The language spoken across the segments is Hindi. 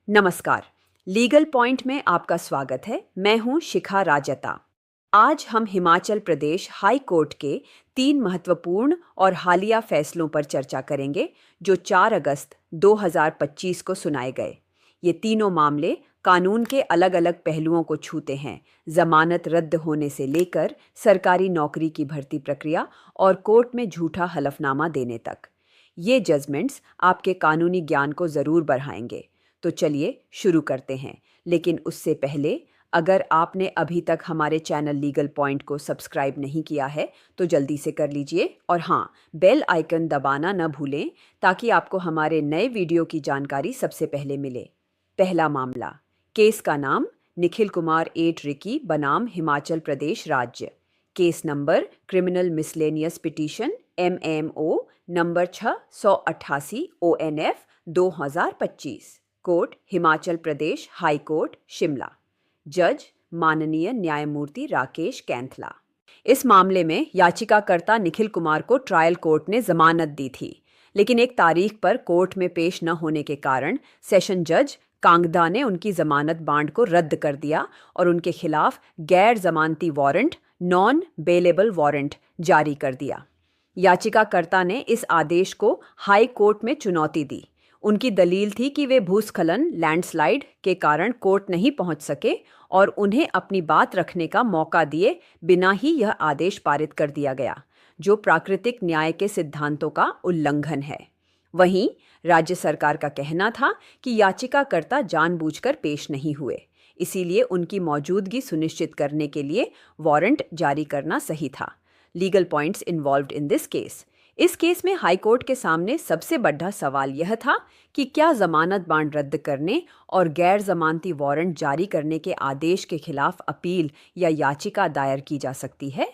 नमस्कार। लीगल पॉइंट में आपका स्वागत है। मैं हूं शिखा राजता। आज हम हिमाचल प्रदेश हाई कोर्ट के 3 महत्वपूर्ण और हालिया फैसलों पर चर्चा करेंगे जो 4 अगस्त 2025 को सुनाए गए। ये तीनों मामले कानून के अलग-अलग पहलुओं को छूते हैं, जमानत रद्द होने से लेकर सरकारी नौकरी की भर्ती प्रक्रिया और कोर्ट में झूठा हलफनामा देने तक। ये जजमेंट्स आपके कानूनी ज्ञान को ज़रूर बढ़ाएंगे। तो चलिए शुरू करते हैं, लेकिन उससे पहले अगर आपने अभी तक हमारे चैनल लीगल पॉइंट को सब्सक्राइब नहीं किया है तो जल्दी से कर लीजिए और हाँ, बेल आइकन दबाना न भूलें ताकि आपको हमारे नए वीडियो की जानकारी सबसे पहले मिले। पहला मामला। केस का नाम निखिल कुमार एट रिकी बनाम हिमाचल प्रदेश राज्य। Case number criminal miscellaneous petition MMO number 688 ONF 2025। Court Himachal Pradesh high court Shimla. जज माननीय न्यायमूर्ति राकेश कैंथला। इस मामले में याचिकाकर्ता निखिल कुमार को ट्रायल कोर्ट ने जमानत दी थी, लेकिन एक तारीख पर कोर्ट में पेश न होने के कारण सेशन जज कांगदा ने उनकी जमानत बांड को रद्द कर दिया और उनके खिलाफ गैर जमानती वारंट नॉन बेलेबल वारंट जारी कर दिया। याचिकाकर्ता ने इस आदेश को हाई कोर्ट में चुनौती दी। उनकी दलील थी कि वे भूस्खलन लैंडस्लाइड के कारण कोर्ट नहीं पहुंच सके और उन्हें अपनी बात रखने का मौका दिए बिना ही यह आदेश पारित कर दिया गया, जो प्राकृतिक न्याय के सिद्धांतों का उल्लंघन है। वहीं राज्य सरकार का कहना था कि याचिकाकर्ता जानबूझकर पेश नहीं हुए, इसीलिए उनकी मौजूदगी सुनिश्चित करने के लिए वारंट जारी करना सही था। Legal points involved in this case. इस केस में हाई कोर्ट के सामने सबसे बड़ा सवाल यह था कि क्या जमानत बांड रद्द करने और गैर जमानती वारंट जारी करने के आदेश के खिलाफ अपील या याचिका दायर की जा सकती है।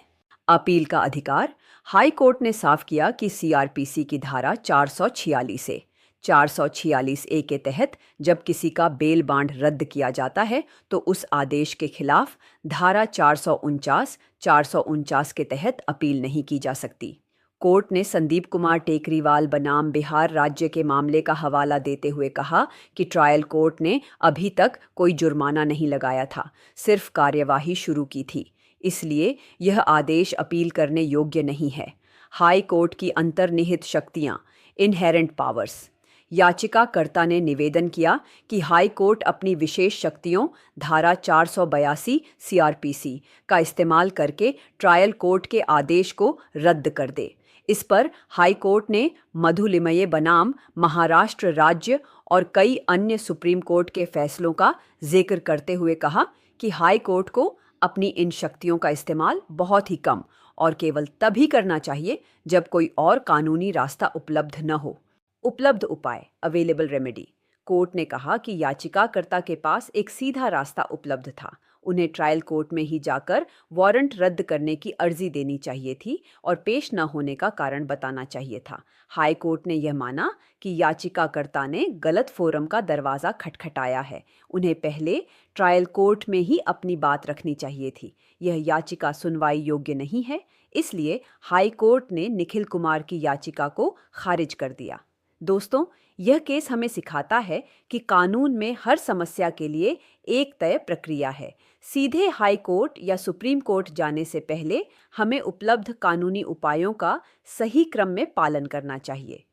अपील का अधिकार हाई कोर्ट ने साफ किया कि CRPC की धारा 446 से 446A के तहत जब किसी का बेल बांड रद्द किया जाता है तो उस आदेश के खिलाफ धारा 449 के तहत अपील नहीं की जा सकती। कोर्ट ने संदीप कुमार टेकरीवाल बनाम बिहार राज्य के मामले का हवाला देते हुए कहा कि ट्रायल कोर्ट ने अभी तक कोई जुर्माना नहीं लगाया था, सिर्फ कार्यवाही शुरू की थी, इसलिए यह आदेश अपील करने योग्य नहीं है। हाई कोर्ट की अंतर्निहित शक्तियां, इनहेरेंट पावर्स। याचिकाकर्ता ने निवेदन किया कि हाई कोर्ट अपनी विशेष शक्तियों धारा 482 CRPC का इस्तेमाल करके ट्रायल कोर्ट के आदेश को रद्द कर दे। इस पर हाई कोर्ट ने मधुलिमये बनाम महाराष्ट्र राज्य और कई अन्य सुप्रीम कोर्ट के फैसलों का जिक्र करते हुए कहा कि हाई कोर्ट को अपनी इन शक्तियों का इस्तेमाल बहुत ही कम और केवल तभी करना चाहिए जब कोई और कानूनी रास्ता उपलब्ध न हो। उपलब्ध उपाय अवेलेबल रेमेडी। कोर्ट ने कहा कि याचिकाकर्ता के पास एक सीधा रास्ता उपलब्ध था। उन्हें ट्रायल कोर्ट में ही जाकर वारंट रद्द करने की अर्जी देनी चाहिए थी और पेश न होने का कारण बताना चाहिए था। हाई कोर्ट ने यह माना कि याचिकाकर्ता ने गलत फोरम का दरवाज़ा खटखटाया है। उन्हें पहले ट्रायल कोर्ट में ही अपनी बात रखनी चाहिए थी। यह याचिका सुनवाई योग्य नहीं है, इसलिए हाई कोर्ट ने निखिल कुमार की याचिका को खारिज कर दिया। दोस्तों, यह केस हमें सिखाता है कि कानून में हर समस्या के लिए एक तय प्रक्रिया है। सीधे हाई कोर्ट या सुप्रीम कोर्ट जाने से पहले हमें उपलब्ध कानूनी उपायों का सही क्रम में पालन करना चाहिए।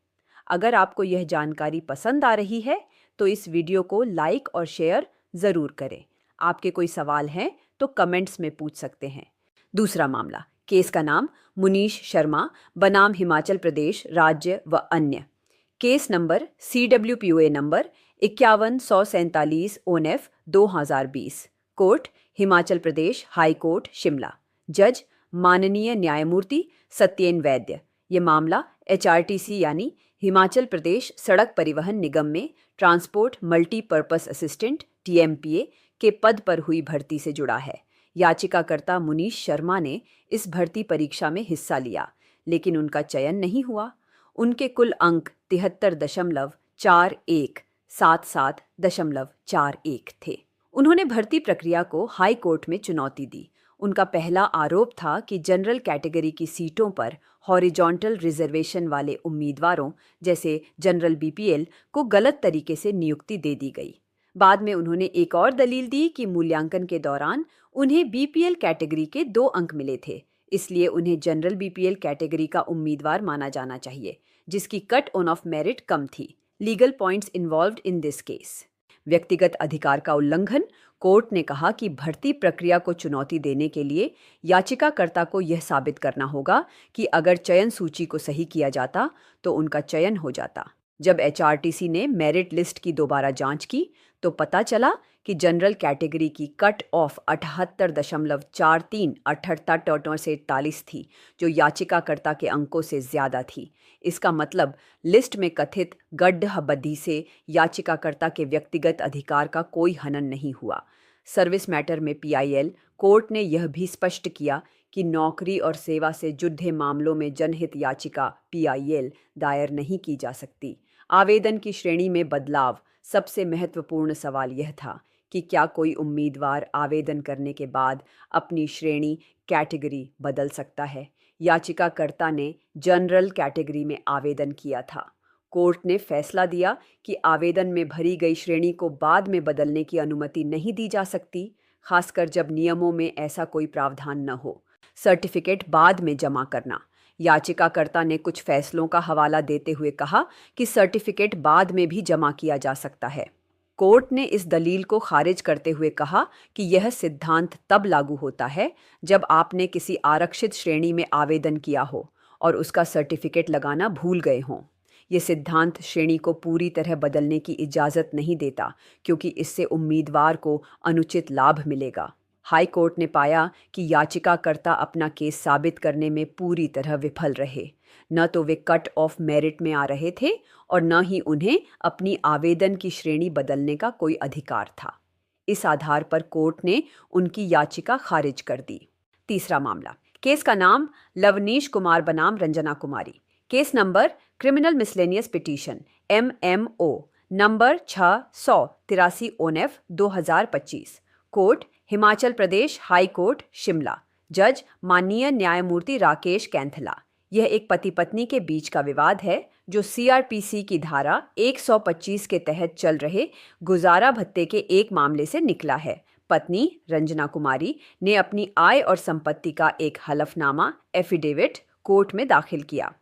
अगर आपको यह जानकारी पसंद आ रही है तो इस वीडियो को लाइक और शेयर ज़रूर करें। आपके कोई सवाल हैं तो कमेंट्स में पूछ सकते हैं। दूसरा मामला। केस का नाम मुनीश शर्मा बनाम हिमाचल प्रदेश राज्य व अन्य। Case number CWPOA number 5147 ONF 2020। Court Himachal Pradesh high court Shimla. जज माननीय न्यायमूर्ति सत्येन वैद्य। ये मामला HRTC यानी हिमाचल प्रदेश सड़क परिवहन निगम में ट्रांसपोर्ट मल्टीपर्पस असिस्टेंट TMPA के पद पर हुई भर्ती से जुड़ा है। याचिकाकर्ता मुनीश शर्मा ने इस भर्ती परीक्षा में हिस्सा लिया, लेकिन उनका चयन नहीं हुआ। उनके कुल अंक 73.4177.41 थे। उन्होंने भर्ती प्रक्रिया को हाई कोर्ट में चुनौती दी। उनका पहला आरोप था कि जनरल कैटेगरी की सीटों पर हॉरिजॉन्टल रिजर्वेशन वाले उम्मीदवारों जैसे जनरल BPL को गलत तरीके से नियुक्ति दे दी गई। बाद में उन्होंने एक और दलील दी कि मूल्यांकन के दौरान उन्हें बीपीएल कैटेगरी के 2 अंक मिले थे, इसलिए उन्हें जनरल बीपीएल कैटेगरी का उम्मीदवार माना जाना चाहिए, जिसकी कट ऑन ऑफ मेरिट कम थी। Legal points involved in this case. व्यक्तिगत अधिकार का उल्लंघन। कोर्ट ने कहा कि भर्ती प्रक्रिया को चुनौती देने के लिए याचिकाकर्ता को यह साबित करना होगा कि अगर चयन सूची को सही किया जाता तो उनका चयन हो जाता। जब एचआरटीसी ने मेरिट लिस्ट की दोबारा जांच की तो पता चला कि जनरल कैटेगरी की कट ऑफ 78.43 से 41 थी, जो याचिकाकर्ता के अंकों से ज्यादा थी। इसका मतलब लिस्ट में कथित गड्ढबद्धी से याचिकाकर्ता के व्यक्तिगत अधिकार का कोई हनन नहीं हुआ। सर्विस मैटर में पीआईएल कोर्ट ने यह भी स्पष्ट किया कि नौकरी और सेवा से जुड़े मामलों में जनहित याचिका पीआईएल दायर नहीं की जा सकती। आवेदन की श्रेणी में बदलाव। सबसे महत्वपूर्ण सवाल यह था कि क्या कोई उम्मीदवार आवेदन करने के बाद अपनी श्रेणी कैटेगरी बदल सकता है। याचिकाकर्ता ने जनरल कैटेगरी में आवेदन किया था। कोर्ट ने फैसला दिया कि आवेदन में भरी गई श्रेणी को बाद में बदलने की अनुमति नहीं दी जा सकती, खासकर जब नियमों में ऐसा कोई प्रावधान न हो। सर्टिफिकेट बाद में जमा करना। याचिकाकर्ता ने कुछ फैसलों का हवाला देते हुए कहा कि सर्टिफिकेट बाद में भी जमा किया जा सकता है। कोर्ट ने इस दलील को खारिज करते हुए कहा कि यह सिद्धांत तब लागू होता है जब आपने किसी आरक्षित श्रेणी में आवेदन किया हो और उसका सर्टिफिकेट लगाना भूल गए हों। यह सिद्धांत श्रेणी को पूरी तरह बदलने की इजाज़त नहीं देता, क्योंकि इससे उम्मीदवार को अनुचित लाभ मिलेगा। हाई कोर्ट ने पाया कि याचिकाकर्ता अपना केस साबित करने में पूरी तरह विफल रहे। न तो वे कट ऑफ मेरिट में आ रहे थे और न ही उन्हें अपनी आवेदन की श्रेणी बदलने का कोई अधिकार था। इस आधार पर कोर्ट ने उनकी याचिका खारिज कर दी। तीसरा मामला। केस का नाम लवनीश कुमार बनाम Ranjana Kumari. Case number criminal miscellaneous petition MMO number 683 ONF 2025। Court Himachal Pradesh high court Shimla. जज माननीय न्यायमूर्ति राकेश कैंथला। यह एक पति पत्नी के बीच का विवाद है जो सीआरपीसी की धारा 125 के तहत चल रहे गुजारा भत्ते के एक मामले से निकला है। पत्नी रंजना कुमारी ने अपनी आय और संपत्ति का एक हलफनामा एफिडेविट कोर्ट में दाखिल किया।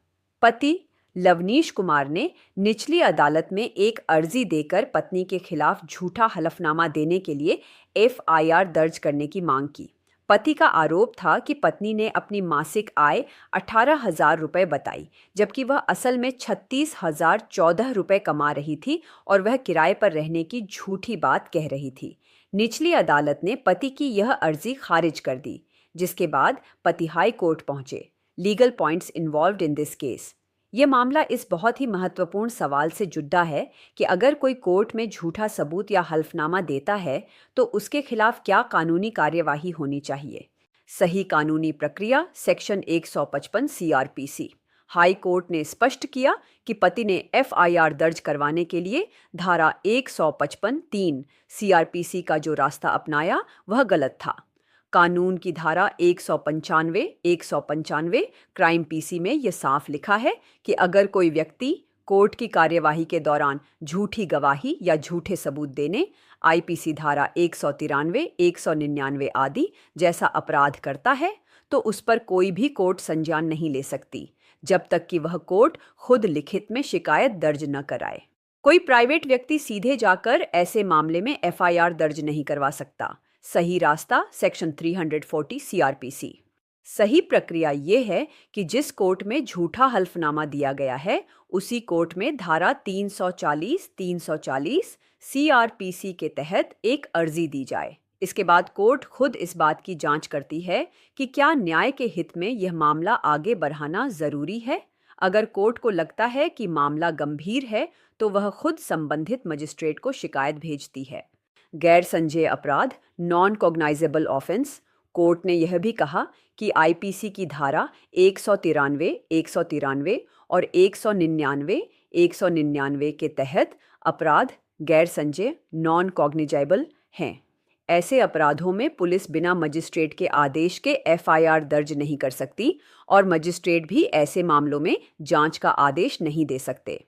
पति लवनीश कुमार ने निचली अदालत में एक अर्जी देकर पत्नी के खिलाफ झूठा हलफनामा देने के लिए एफआईआर दर्ज करने की मांग की। पति का आरोप था कि पत्नी ने अपनी मासिक आय 18,000 रुपये बताई, जबकि वह असल में 36,014 रुपये कमा रही थी और वह किराए पर रहने की झूठी बात कह रही थी। निचली अदालत ने पति की यह अर्जी खारिज कर दी, जिसके बाद पति हाई कोर्ट पहुंचे। Legal points involved in this case. यह मामला इस बहुत ही महत्वपूर्ण सवाल से जुड़ा है कि अगर कोई कोर्ट में झूठा सबूत या हल्फनामा देता है तो उसके खिलाफ क्या कानूनी कार्यवाही होनी चाहिए। सही कानूनी प्रक्रिया सेक्शन 155 सीआरपीसी। हाई कोर्ट ने स्पष्ट किया कि पति ने एफआईआर दर्ज करवाने के लिए धारा 155(3) सीआरपीसी का जो रास्ता अपनाया वह गलत था। कानून की धारा 195 क्राइम पीसी में यह साफ लिखा है कि अगर कोई व्यक्ति कोर्ट की कार्यवाही के दौरान झूठी गवाही या झूठे सबूत देने, आईपीसी धारा 193, 199 आदि जैसा अपराध करता है तो उस पर कोई भी कोर्ट संज्ञान नहीं ले सकती जब तक कि वह कोर्ट खुद लिखित में शिकायत दर्ज न कराए। कोई प्राइवेट व्यक्ति सीधे जाकर ऐसे मामले में एफआईआर दर्ज नहीं करवा सकता। सही रास्ता सेक्शन 340 सीआरपीसी। सही प्रक्रिया ये है कि जिस कोर्ट में झूठा हल्फनामा दिया गया है उसी कोर्ट में धारा 340 सीआरपीसी के तहत एक अर्जी दी जाए। इसके बाद कोर्ट खुद इस बात की जांच करती है कि क्या न्याय के हित में यह मामला आगे बढ़ाना जरूरी है। अगर कोर्ट को लगता है कि मामला गंभीर है तो वह खुद संबंधित मजिस्ट्रेट को शिकायत भेजती है। गैर संज्ञेय अपराध नॉन कॉग्नाइजेबल ऑफेंस। कोर्ट ने यह भी कहा कि आईपीसी की धारा 193 और 199 के तहत अपराध गैर संज्ञेय नॉन कॉग्निजेबल हैं। ऐसे अपराधों में पुलिस बिना मजिस्ट्रेट के आदेश के एफआईआर दर्ज नहीं कर सकती और मजिस्ट्रेट भी ऐसे मामलों में जांच का आदेश नहीं दे सकते।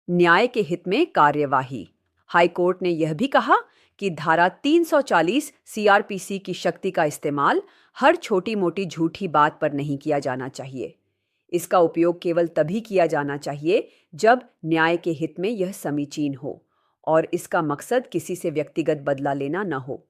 न्याय के हित में कार्यवाही। हाई कोर्ट ने यह भी कहा कि धारा 340 सीआरपीसी की शक्ति का इस्तेमाल हर छोटी मोटी झूठी बात पर नहीं किया जाना चाहिए। इसका उपयोग केवल तभी किया जाना चाहिए जब न्याय के हित में यह समीचीन हो और इसका मकसद किसी से व्यक्तिगत बदला लेना न हो।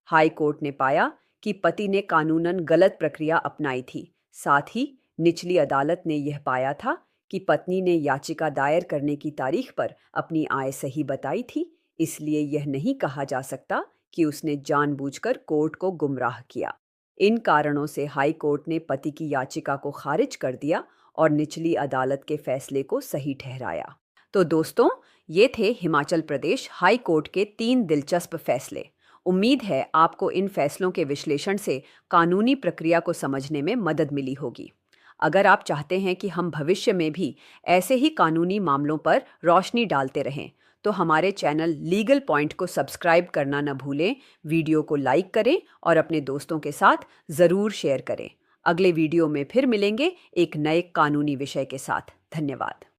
हाई कोर्ट ने पाया कि पति ने कानूनन गलत प्रक्रिया अपनाई थी। साथ ही निचली अदालत ने यह पाया था कि पत्नी ने याचिका दायर करने की तारीख पर अपनी आय सही बताई थी, इसलिए यह नहीं कहा जा सकता कि उसने जानबूझकर कोर्ट को गुमराह किया। इन कारणों से हाई कोर्ट ने पति की याचिका को खारिज कर दिया और निचली अदालत के फैसले को सही ठहराया। तो दोस्तों, ये थे हिमाचल प्रदेश हाई कोर्ट के 3 दिलचस्प फैसले। उम्मीद है आपको इन फैसलों के विश्लेषण से कानूनी प्रक्रिया को समझने में मदद मिली होगी। अगर आप चाहते हैं कि हम भविष्य में भी ऐसे ही कानूनी मामलों पर रोशनी डालते रहें, तो हमारे चैनल लीगल पॉइंट को सब्सक्राइब करना न भूलें, वीडियो को लाइक करें और अपने दोस्तों के साथ ज़रूर शेयर करें। अगले वीडियो में फिर मिलेंगे एक नए कानूनी विषय के साथ। धन्यवाद।